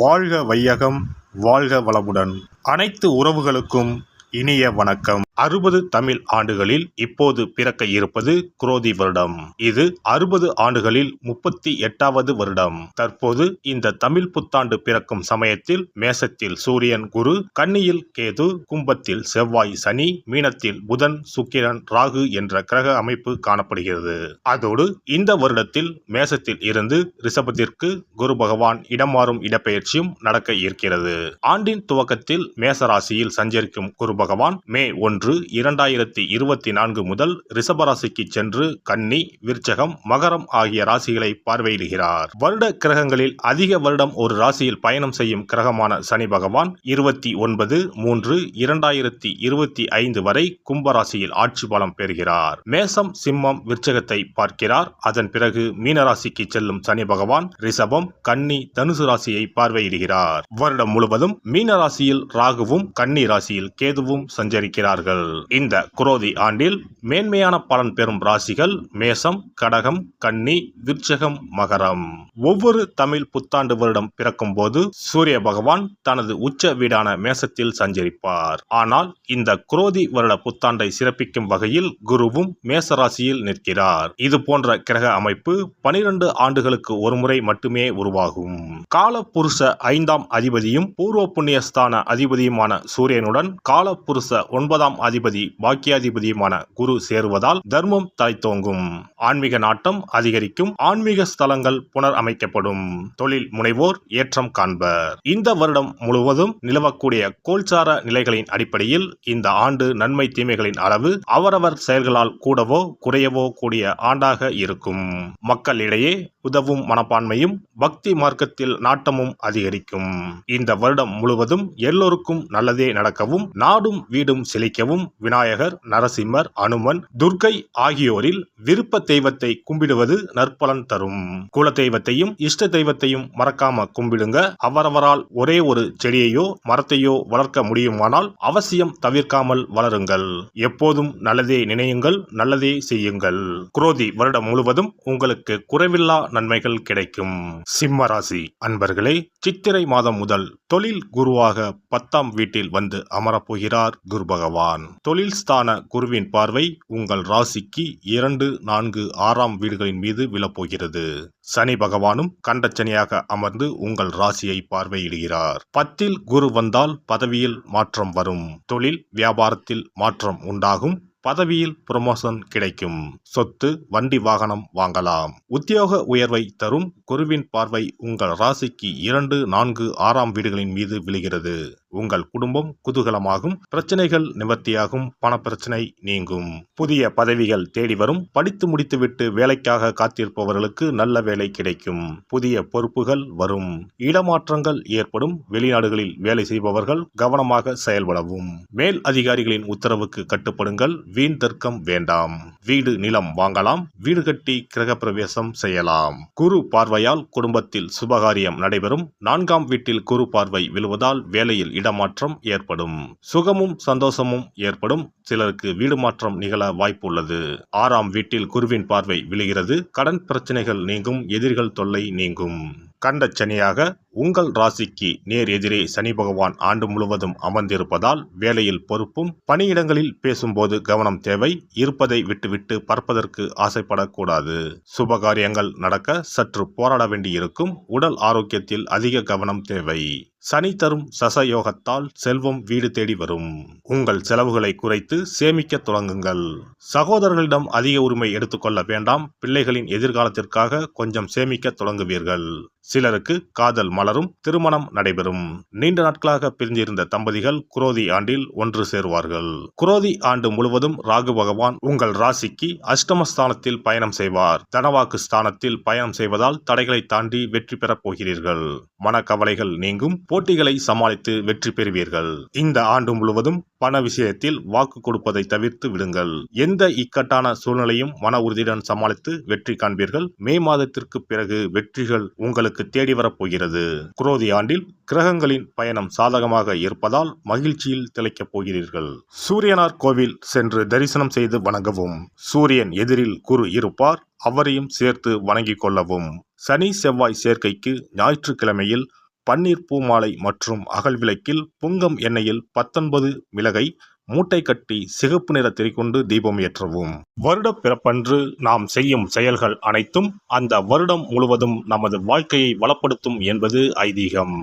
வாழ்க வையகம், வாழ்க வளமுடன். அனைத்து உறவுகளுக்கும் இனிய வணக்கம். 60 தமிழ் ஆண்டுகளில் இப்போது பிறக்க இருப்பது குரோதி வருடம். இது 60 ஆண்டுகளில் 38வது வருடம். தற்போது இந்த தமிழ் புத்தாண்டு பிறக்கும் சமயத்தில் மேசத்தில் சூரியன் குரு, கன்னியில் கேது, கும்பத்தில் செவ்வாய் சனி, மீனத்தில் புதன் சுக்கிரன் ராகு என்ற கிரக அமைப்பு காணப்படுகிறது. அதோடு இந்த வருடத்தில் மேசத்தில் இருந்து ரிஷபத்திற்கு குரு பகவான் இடமாறும் இடப்பெயர்ச்சியும் நடக்க இருக்கிறது. ஆண்டின் துவக்கத்தில் மேசராசியில் சஞ்சரிக்கும் குரு பகவான் மே 1, 2024 முதல் ரிஷபராசிக்கு சென்று கன்னி, விருச்சகம், மகரம் ஆகிய ராசிகளை பார்வையிடுகிறார். வருட கிரகங்களில் அதிக வருடம் ஒரு ராசியில் பயணம் செய்யும் கிரகமான சனி பகவான் 29/3/2025 வரை கும்பராசியில் ஆட்சி பலம் பெறுகிறார். மேசம், சிம்மம், விருச்சகத்தை பார்க்கிறார். அதன் பிறகு மீனராசிக்கு செல்லும் சனி பகவான் ரிஷபம், கன்னி, தனுசு ராசியை பார்வையிடுகிறார். வருடம் முழுவதும் மீனராசியில் ராகுவும் கன்னி ராசியில் கேதுவும் சஞ்சரிக்கிறார்கள். இந்த குரோதி ஆண்டில் மேன்மையான பலன் பெறும் ராசிகள் மேசம், கடகம், கன்னி, விருச்சகம், மகரம். ஒவ்வொரு தமிழ் புத்தாண்டு வருடம் பிறக்கும் போது சூரிய பகவான் தனது உச்ச வீடான மேசத்தில் சஞ்சரிப்பார். ஆனால் இந்த குரோதி வருட புத்தாண்டை சிறப்பிக்கும் வகையில் குருவும் மேசராசியில் நிற்கிறார். இது போன்ற கிரக அமைப்பு 12 ஆண்டுகளுக்கு ஒருமுறை மட்டுமே உருவாகும். கால புருஷ 5ஆம் அதிபதியும் பூர்வ புண்ணியஸ்தான அதிபதியுமான சூரியனுடன் கால புருஷ 9ஆம் அதிபதி பாக்கியாதிபதியுமான குரு சேருவதால் தர்மம் தலைத்தோங்கும், ஆன்மீக நாட்டம் அதிகரிக்கும், ஆன்மீக ஸ்தலங்கள் புனர் அமைக்கப்படும், தொழில் முனைவோர் ஏற்றம் காண்பர். இந்த வருடம் முழுவதும் நிலவக்கூடிய கோல்சார நிலைகளின் அடிப்படையில் இந்த ஆண்டு நன்மை தீமைகளின் அளவு அவரவர் செயல்களால் கூடவோ குறையவோ கூடிய ஆண்டாக இருக்கும். மக்களிடையே உதவும் மனப்பான்மையும் பக்தி மார்க்கத்தில் நாட்டமும் அதிகரிக்கும். இந்த வருடம் முழுவதும் எல்லோருக்கும் நல்லதே நடக்கவும், நாடும் வீடும் செழிக்கவும் விநாயகர், நரசிம்மர், அனுமன், துர்க்கை ஆகியோரில் விருப்ப தெய்வத்தை கும்பிடுவது நற்பலன் தரும். குல தெய்வத்தையும் இஷ்ட தெய்வத்தையும் மறக்காம கும்பிடுங்க. அவரவரால் ஒரே ஒரு செடியையோ மரத்தையோ வளர்க்க முடியுமானால் அவசியம் தவிர்க்காமல் வளருங்கள். எப்போதும் நல்லதே நினையுங்கள், நல்லதே செய்யுங்கள். குரோதி வருடம் முழுவதும் உங்களுக்கு குறைவில்லா நன்மைகள் கிடைக்கும். சிம்ம ராசி அன்பர்களே, சித்திரை மாதம் முதல் தொழில் குருவாக 10ஆம் வீட்டில் வந்து அமரப்போகிறார் குரு பகவான். தொழில் ஸ்தான குருவின் பார்வை உங்கள் ராசிக்கு 2, 4, 6ஆம் வீடுகளின் மீது விழப்போகிறது. சனி பகவானும் கண்டச்சனியாக அமர்ந்து உங்கள் ராசியை பார்வையிடுகிறார். 10இல் குரு வந்தால் பதவியில் மாற்றம் வரும், தொழில் வியாபாரத்தில் மாற்றம் உண்டாகும், பதவியில் புரமோஷன் கிடைக்கும், சொத்து வண்டி வாகனம் வாங்கலாம். உத்தியோக உயர்வை தரும் குருவின் பார்வை உங்கள் ராசிக்கு 2, 4, 6ஆம் வீடுகளின் மீது விழுகிறது. உங்கள் குடும்பம் குதூகலமாகும், பிரச்சனைகள் நிவர்த்தியாகும், பணப்பிரச்சனை நீங்கும், புதிய பதவிகள் தேடி வரும், படித்து முடித்துவிட்டு வேலைக்காக காத்திருப்பவர்களுக்கு நல்ல வேலை கிடைக்கும், புதிய பொறுப்புகள் வரும், இடமாற்றங்கள் ஏற்படும், வெளிநாடுகளில் வேலை செய்பவர்கள் கவனமாக செயல்படவும், மேல் அதிகாரிகளின் உத்தரவுக்கு கட்டுப்படுங்கள், வீண் தர்க்கம் வேண்டாம், வீடு நிலம் வாங்கலாம், வீடு கட்டி கிரக பிரவேசம் செய்யலாம். குரு பார்வையால் குடும்பத்தில் சுபகாரியம் நடைபெறும். 4ஆம் வீட்டில் குரு பார்வை விழுவதால் வேலையில் இடமாற்றம் ஏற்படும், சுகமும் சந்தோஷமும் ஏற்படும். சிலருக்கு வீடு மாற்றம் நிகழ வாய்ப்பு உள்ளது. 6ஆம் வீட்டில் குருவின் பார்வை விழுகிறது. கடன் பிரச்சனைகள் நீங்கும், எதிரிகள் தொல்லை நீங்கும். கண்டச்சனியாக உங்கள் ராசிக்கு நேர் எதிரே சனி பகவான் ஆண்டு முழுவதும் அமர்ந்திருப்பதால் வேலையில் பொறுப்பும், பணியிடங்களில் பேசும்போது கவனம் தேவை. இருப்பதை விட்டுவிட்டு பறப்பதற்கு ஆசைப்படக்கூடாது. சுபகாரியங்கள் நடக்க சற்று போராட வேண்டியிருக்கும். உடல் ஆரோக்கியத்தில் அதிக கவனம் தேவை. சனி தரும் சசயோகத்தால் செல்வம் வீடு தேடி வரும். உங்கள் செலவுகளை குறைத்து சேமிக்க தொடங்குங்கள். சகோதரர்களிடம் அதிக உரிமை எடுத்துக்கொள்ள வேண்டாம். பிள்ளைகளின் எதிர்காலத்திற்காக கொஞ்சம் சேமிக்க தொடங்குவீர்கள். சிலருக்கு காதல் மலரும், திருமணம் நடைபெறும். நீண்ட நாட்களாக பிரிந்திருந்த தம்பதிகள் குரோதி ஆண்டில் ஒன்று சேருவார்கள். குரோதி ஆண்டு முழுவதும் ராகு பகவான் உங்கள் ராசிக்கு அஷ்டமஸ்தானத்தில் பயணம் செய்வார். தனவாக்கு ஸ்தானத்தில் பயணம் செய்வதால் தடைகளை தாண்டி வெற்றி பெறப் போகிறீர்கள். மனக்கவலைகள் நீங்கும், போட்டிகளை சமாளித்து வெற்றி பெறுவீர்கள். இந்த ஆண்டு முழுவதும் பண விஷயத்தில் வாக்கு கொடுப்பதை தவிர்த்து விடுங்கள். எந்த இக்கட்டான சூழ்நிலையும் மன உறுதியுடன் சமாளித்து வெற்றி காண்பீர்கள். மே மாதத்திற்கு பிறகு வெற்றிகள் உங்களுக்கு தேடி வரப்போகிறது. குரோதி ஆண்டில் கிரகங்களின் பயணம் சாதகமாக இருப்பதால் மகிழ்ச்சியில் திளைக்கப் போகிறீர்கள். சூரியனார் கோவில் சென்று தரிசனம் செய்து வணங்கவும். சூரியன் எதிரில் குரு இருப்பார், அவரையும் சேர்த்து வணங்கிக் கொள்ளவும். சனி செவ்வாய் சேர்க்கைக்கு ஞாயிற்றுக்கிழமையில் பன்னீர் பூமாலை மற்றும் அகல் விளக்கில் புங்கம் எண்ணெயில் 19 மிளகை மூட்டை கட்டி சிகப்பு நிற திரி கொண்டு தீபம் ஏற்றவும். வருட பிறப்பன்று நாம் செய்யும் செயல்கள் அனைத்தும் அந்த வருடம் முழுவதும் நமது வாழ்க்கையை வளப்படுத்தும் என்பது ஐதீகம்.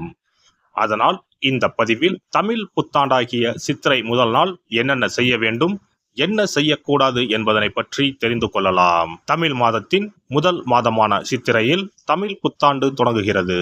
அதனால் இந்த பதிவில் தமிழ் புத்தாண்டாகிய சித்திரை முதல் நாள் என்னென்ன செய்ய வேண்டும், என்ன செய்யக்கூடாது என்பதனை பற்றி தெரிந்து கொள்ளலாம். தமிழ் மாதத்தின் முதல் மாதமான சித்திரையில் தமிழ் புத்தாண்டு தொடங்குகிறது.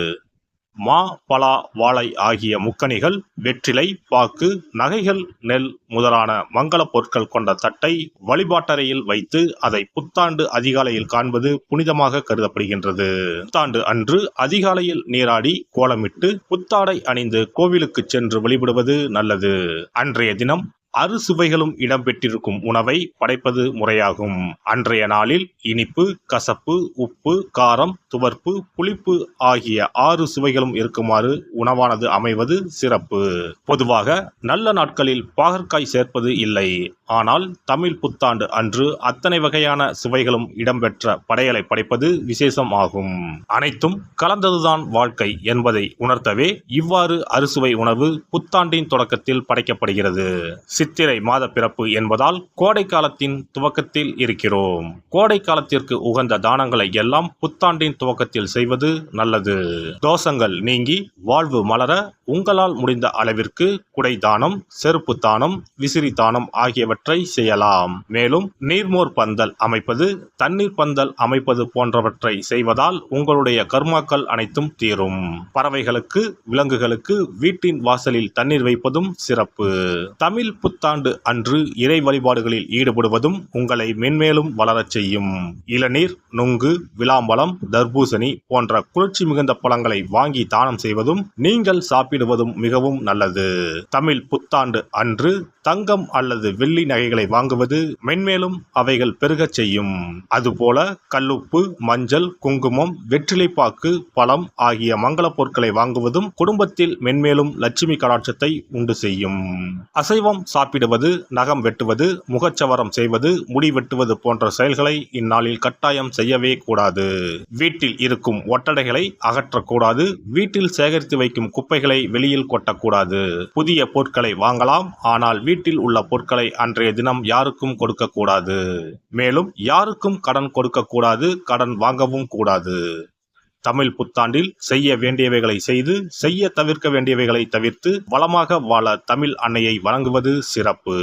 மா, பலா, வாழை ஆகிய முக்கணிகள், வெற்றிலை, பாக்கு, நகைகள், நெல் முதலான மங்கள பொருட்கள் கொண்ட தட்டை வழிபாட்டறையில் வைத்து அதை புத்தாண்டு அதிகாலையில் காண்பது புனிதமாக கருதப்படுகின்றது. புத்தாண்டு அன்று அதிகாலையில் நீராடி கோலமிட்டு புத்தாடை அணிந்து கோவிலுக்கு சென்று வழிபடுவது நல்லது. அன்றைய தினம் அறுசுவைகளும் இடம்பெற்றிருக்கும் உணவை படைப்பது முறையாகும். அன்றைய நாளில் இனிப்பு, கசப்பு, உப்பு, காரம், துவர்ப்பு, புளிப்பு ஆகிய 6 சுவைகளும் இருக்குமாறு உணவானது அமைவது சிறப்பு. பொதுவாக நல்ல நாட்களில் பாகற்காய் சேர்ப்பது இல்லை. ஆனால் தமிழ் புத்தாண்டு அன்று அத்தனை வகையான சுவைகளும் இடம்பெற்ற படையலை படைப்பது விசேஷம் ஆகும். அனைத்தும் கலந்ததுதான் வாழ்க்கை என்பதை உணர்த்தவே இவ்வாறு அறுசுவை உணவு புத்தாண்டின் தொடக்கத்தில் படைக்கப்படுகிறது. சித்திரை மாத பிறப்பு என்பதால் கோடை காலத்தின் துவக்கத்தில் இருக்கிறோம். கோடை காலத்திற்கு உகந்த தானங்களை எல்லாம் புத்தாண்டின் துவக்கத்தில் செய்வது நல்லது. தோஷங்கள் நீங்கி வாழ்வு மலர உங்களால் முடிந்த அளவிற்கு குடை தானம், செருப்பு தானம், விசிறி தானம் ஆகியவற்றை செய்யலாம். மேலும் நீர்மோர் பந்தல் அமைப்பது, தண்ணீர் பந்தல் அமைப்பது போன்றவற்றை செய்வதால் உங்களுடைய கர்மாக்கள் அனைத்தும் தீரும். பறவைகளுக்கு, விலங்குகளுக்கு வீட்டின் வாசலில் தண்ணீர் வைப்பதும் சிறப்பு. தமிழ் புத்தாண்டு அன்று இறை வழிபாடுகளில் ஈடுபடுவதும் உங்களை மென்மேலும் வளரச் செய்யும். இளநீர், நுங்கு, விளாம்பழம், தர்பூசணி போன்ற குளிர்ச்சி மிகுந்த பழங்களை வாங்கி தானம் செய்வதும் நீங்கள் சாப்பிடுவதும் மிகவும் நல்லது. தமிழ் புத்தாண்டு அன்று தங்கம் அல்லது வெள்ளி நகைகளை வாங்குவது மென்மேலும் அவைகள் பெருகச் செய்யும். அதுபோல கல்லுப்பு, மஞ்சள், குங்குமம், வெற்றிலைப்பாக்கு, பழம் ஆகிய மங்கள பொருட்களை வாங்குவதும் குடும்பத்தில் மென்மேலும் லட்சுமி கடாட்சத்தை உண்டு செய்யும். அசைவம் சாப்பிடுவது, நகம் வெட்டுவது, முகச்சவரம் செய்வது, முடி வெட்டுவது போன்ற செயல்களை இந்நாளில் கட்டாயம் செய்யவே கூடாது. வீட்டில் இருக்கும் ஒட்டடைகளை அகற்றக்கூடாது. வீட்டில் சேகரித்து வைக்கும் குப்பைகளை வெளியில் கொட்டக்கூடாது. புதிய பொருட்களை வாங்கலாம். ஆனால் வீட்டில் உள்ள பொருட்களை அன்றைய தினம் யாருக்கும் கொடுக்க கூடாது. மேலும் யாருக்கும் கடன் கொடுக்க கூடாது. கடன் வாங்கவும் கூடாது. தமிழ் புத்தாண்டில் செய்ய வேண்டியவைகளை செய்து, செய்ய தவிர்க்க வேண்டியவைகளை தவிர்த்து வளமாக வாழ தமிழ் அன்னையை வணங்குவது சிறப்பு.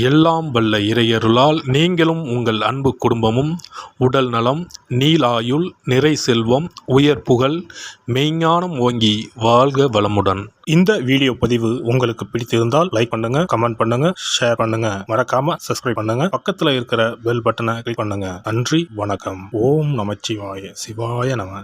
எல்லாம் வல்ல இறையருளால் நீங்களும் உங்கள் அன்பு குடும்பமும் உடல் நலம், நீலாயுள், நிறை செல்வம், உயர் புகழ், மெய்ஞானம் ஓங்கி வாழ்க வளமுடன். இந்த வீடியோ பதிவு உங்களுக்கு பிடித்திருந்தால் லைக் பண்ணுங்க, கமெண்ட் பண்ணுங்க, ஷேர் பண்ணுங்க, மறக்காம சப்ஸ்கிரைப் பண்ணுங்க, பக்கத்துல இருக்கிற பெல் பட்டனை கிளிக் பண்ணுங்க. நன்றி, வணக்கம். ஓம் நமச்சிவாய. சிவாய நம.